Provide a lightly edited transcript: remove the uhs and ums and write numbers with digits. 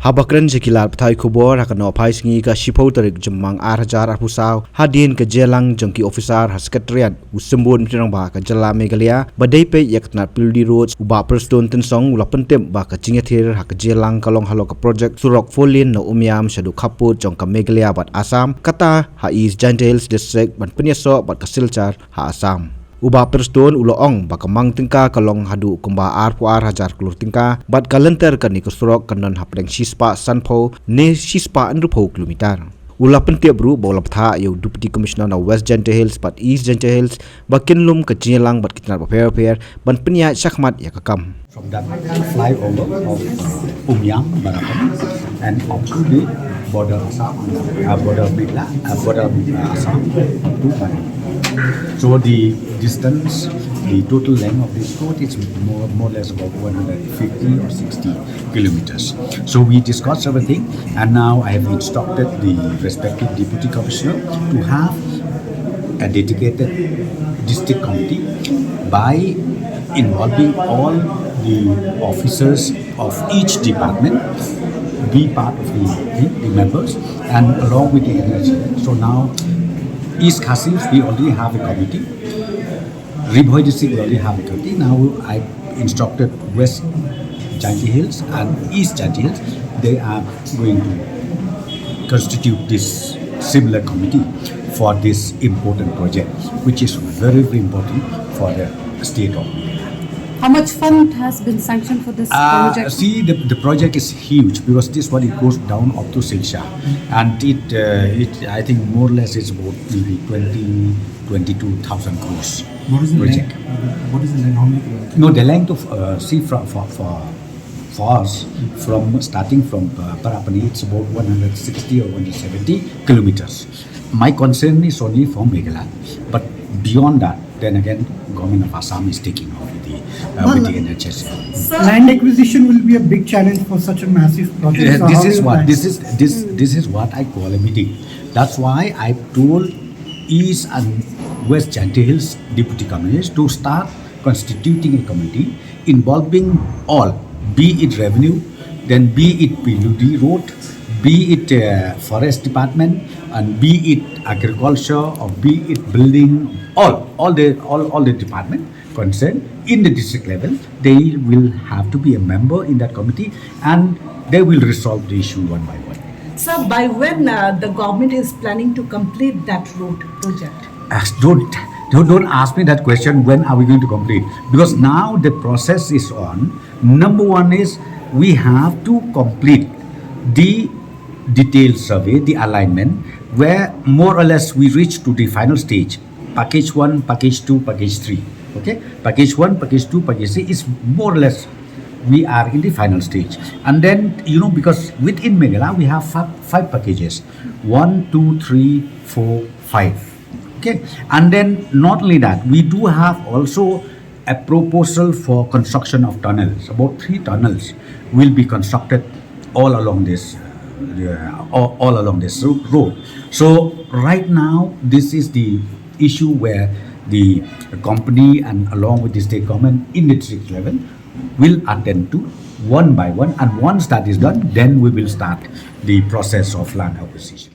Habakran Jekilar Patai Kubor Hakano Paisngi ka Shipoterik Jemang Hajar Arpusau Hadin ke Jelang Jengki Officer Hasekretariat Usembun Pirang Ba ka Jala Meghalaya Badaipe Yaknat Pildi Roads Uba Perston Tensong Ula Pentem Ba ka Jingathir Hak Jelang Kalong Halo ka Projek Surok Folin no Umīam Shaduh Kaput Jong ka Meghalaya Bat Assam Kata Ha East Giant Hills District Ban Penyeso Bat ka Silchar Ha Assam Uba perston uloong bakamang Tyngka kalong hadu kumba arpuar Hajar Klur Tyngka bat kalenter kan ni Surok kanon hapdeng sispa sanpo ne sispa andrupo kilometer. Ula pentiap bru bola ptha yo Deputy Commissioner na West Giant Hills bat East Giant Hills bakin lum ke Jelang bat kitnar paper ban penya syakmat ya kakam. From that flyover of Umīam, Barapan, and up to the border Assam, border Assam to Barapan. So the distance, the total length of this road is more or less about 150 or 60 kilometers. So we discussed everything, and now I have instructed the respective Deputy Commissioner to have a dedicated district committee by involving all the officers of each department be part of the members and along with the energy. So now East Khasif we already have a committee, Ribhoi district we already have a committee. Now I instructed West Giant Hills and East Giant Hills, they are going to constitute this similar committee for this important project, which is very, very important for the state of Meghalaya. How much fund has been sanctioned for this project? See, the project is huge because this one it goes down up to Silchar, and it I think more or less is about maybe 22,000 crores. What is the project? Length? What is the length? How many kilometers? No, the length of see for us from starting from Parapani, it's about 160 or 170 kilometers. My concern is only for Meghalaya, but beyond that, then again, government of Assam is taking off with the NHS. Land acquisition will be a big challenge for such a massive project. So this is what I call a meeting. That's why I told East and West Giant Hills Deputy Commissioners to start constituting a committee involving all, be it revenue, then be it PUD road, be it forest department, and be it agriculture or be it building, all the department concerned in the district level, they will have to be a member in that committee and they will resolve the issue one by one. Sir, by when the government is planning to complete that road project? Don't ask me that question, when are we going to complete? Because now the process is on. Number one is we have to complete the detailed survey, the alignment, where more or less we reach to the final stage. Package 1, package 2, package 3. Okay? Package 1, package 2, package 3 is more or less we are in the final stage. And then, because within Meghalaya we have five packages. 1, 2, 3, 4, 5. Okay? And then not only that, we do have also a proposal for construction of tunnels. About 3 tunnels will be constructed all along this road. So right now, this is the issue where the company and along with the state government in the district level will attend to one by one, and once that is done, then we will start the process of land acquisition.